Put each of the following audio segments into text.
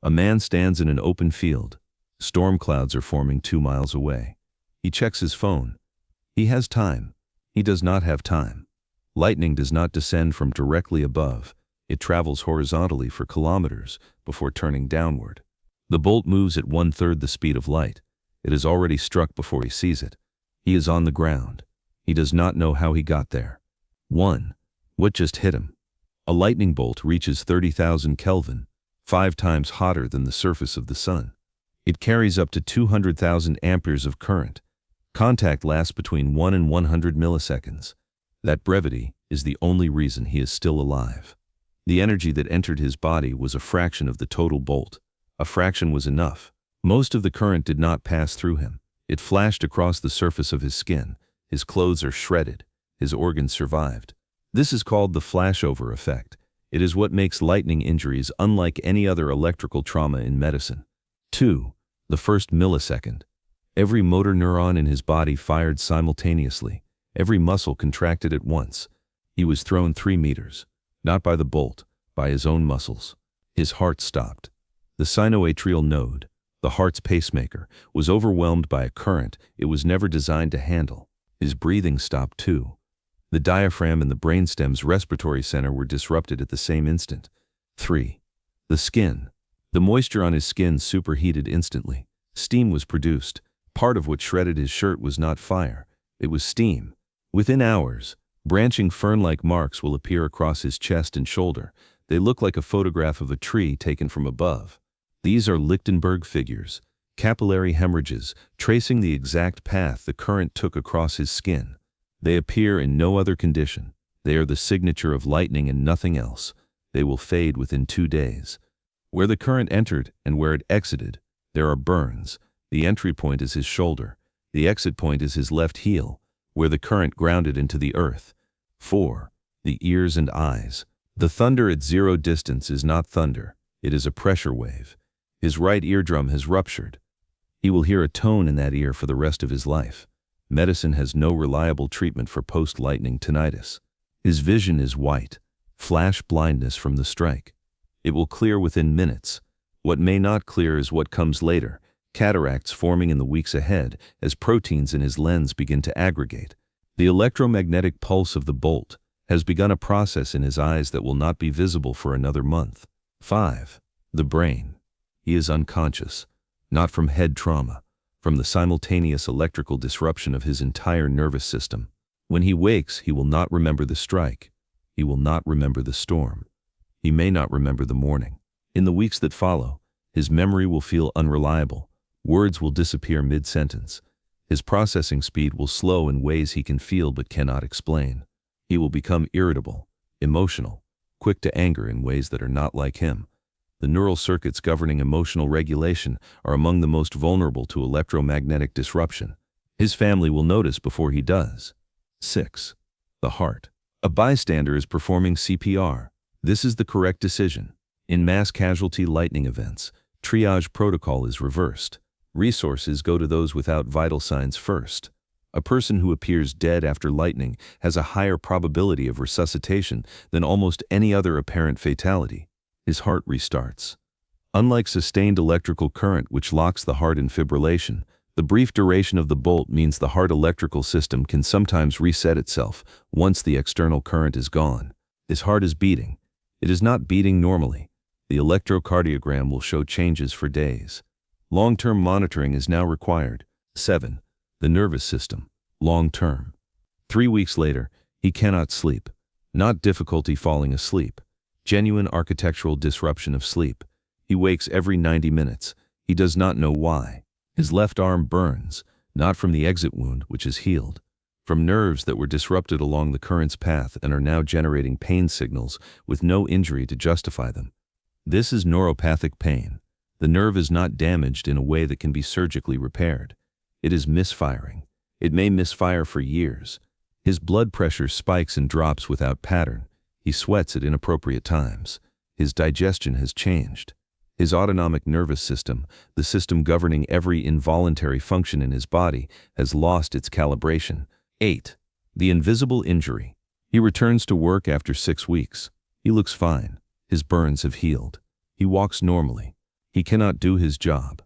A man stands in an open field. Storm clouds are forming 2 miles away. He checks his phone. He has time. He does not have time. Lightning does not descend from directly above. It travels horizontally for kilometers before turning downward. The bolt moves at 1/3 the speed of light. It has already struck before he sees it. He is on the ground. He does not know how he got there. 1. What just hit him? A lightning bolt reaches 30,000 Kelvin, 5 times hotter than the surface of the sun. It carries up to 200,000 amperes of current. Contact lasts between 1 and 100 milliseconds. That brevity is the only reason he is still alive. The energy that entered his body was a fraction of the total bolt. A fraction was enough. Most of the current did not pass through him. It flashed across the surface of his skin. His clothes are shredded. His organs survived. This is called the flashover effect. It is what makes lightning injuries unlike any other electrical trauma in medicine. 2. The first millisecond. Every motor neuron in his body fired simultaneously. Every muscle contracted at once. He was thrown 3 meters. Not by the bolt, by his own muscles. His heart stopped. The sinoatrial node, the heart's pacemaker, was overwhelmed by a current it was never designed to handle. His breathing stopped too. The diaphragm and the brainstem's respiratory center were disrupted at the same instant. 3. The skin. The moisture on his skin superheated instantly. Steam was produced. Part of what shredded his shirt was not fire. It was steam. Within hours, branching fern-like marks will appear across his chest and shoulder. They look like a photograph of a tree taken from above. These are Lichtenberg figures, capillary hemorrhages, tracing the exact path the current took across his skin. They appear in no other condition. They are the signature of lightning and nothing else. They will fade within 2 days. Where the current entered and where it exited, there are burns. The entry point is his shoulder. The exit point is his left heel, where the current grounded into the earth. 4. The ears and eyes. The thunder at 0 distance is not thunder. It is a pressure wave. His right eardrum has ruptured. He will hear a tone in that ear for the rest of his life. Medicine has no reliable treatment for post-lightning tinnitus. His vision is white, flash blindness from the strike. It will clear within minutes. What may not clear is what comes later, cataracts forming in the weeks ahead as proteins in his lens begin to aggregate. The electromagnetic pulse of the bolt has begun a process in his eyes that will not be visible for another month. 5. The brain. He is unconscious, not from head trauma, from the simultaneous electrical disruption of his entire nervous system. When he wakes, he will not remember the strike. He will not remember the storm. He may not remember the morning. In the weeks that follow, his memory will feel unreliable. Words will disappear mid-sentence. His processing speed will slow in ways he can feel but cannot explain. He will become irritable, emotional, quick to anger in ways that are not like him. The neural circuits governing emotional regulation are among the most vulnerable to electromagnetic disruption. His family will notice before he does. 6. The heart. A bystander is performing CPR. This is the correct decision. In mass casualty lightning events, triage protocol is reversed. Resources go to those without vital signs first. A person who appears dead after lightning has a higher probability of resuscitation than almost any other apparent fatality. His heart restarts. Unlike sustained electrical current which locks the heart in fibrillation, the brief duration of the bolt means the heart electrical system can sometimes reset itself once the external current is gone. His heart is beating. It is not beating normally. The electrocardiogram will show changes for days. Long-term monitoring is now required. 7. The nervous system. Long-term. 3 weeks later, he cannot sleep. Not difficulty falling asleep. Genuine architectural disruption of sleep. He wakes every 90 minutes. He does not know why. His left arm burns, not from the exit wound, which is healed, from nerves that were disrupted along the current's path and are now generating pain signals with no injury to justify them. This is neuropathic pain. The nerve is not damaged in a way that can be surgically repaired. It is misfiring. It may misfire for years. His blood pressure spikes and drops without pattern. He sweats at inappropriate times. His digestion has changed. His autonomic nervous system, the system governing every involuntary function in his body, has lost its calibration. 8. The invisible injury. He returns to work after 6 weeks. He looks fine. His burns have healed. He walks normally. He cannot do his job.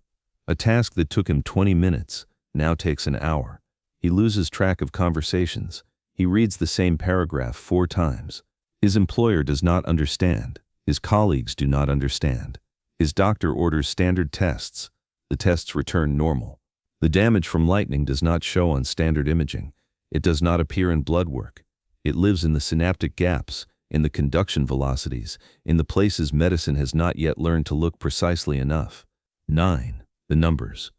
A task that took him 20 minutes now takes an hour. He loses track of conversations. He reads the same paragraph 4 times. His employer does not understand. His colleagues do not understand. His doctor orders standard tests. The tests return normal. The damage from lightning does not show on standard imaging. It does not appear in blood work. It lives in the synaptic gaps, in the conduction velocities, in the places medicine has not yet learned to look precisely enough. 9. The numbers.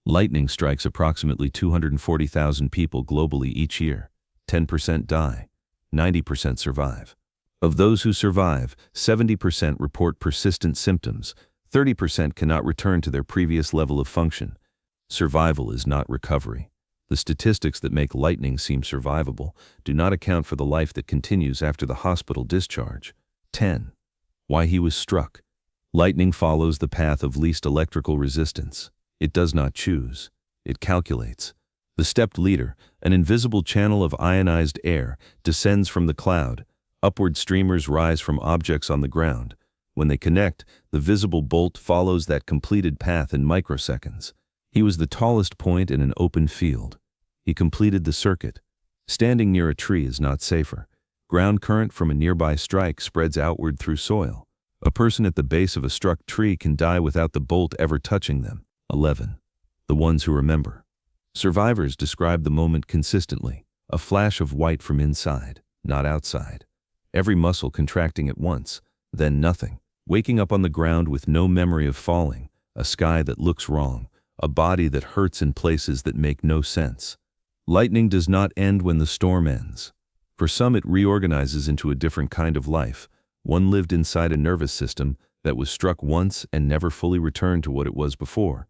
Lightning strikes approximately 240,000 people globally each year. 10% die. 90% survive. Of those who survive, 70% report persistent symptoms. 30% cannot return to their previous level of function. Survival is not recovery. The statistics that make lightning seem survivable do not account for the life that continues after the hospital discharge. 10. Why he was struck. Lightning follows the path of least electrical resistance. It does not choose. It calculates. The stepped leader, an invisible channel of ionized air, descends from the cloud. Upward streamers rise from objects on the ground. When they connect, the visible bolt follows that completed path in microseconds. He was the tallest point in an open field. He completed the circuit. Standing near a tree is not safer. Ground current from a nearby strike spreads outward through soil. A person at the base of a struck tree can die without the bolt ever touching them. 11. The ones who remember. Survivors describe the moment consistently, a flash of white from inside, not outside. Every muscle contracting at once, then nothing. Waking up on the ground with no memory of falling, a sky that looks wrong, a body that hurts in places that make no sense. Lightning does not end when the storm ends. For some it reorganizes into a different kind of life, one lived inside a nervous system that was struck once and never fully returned to what it was before.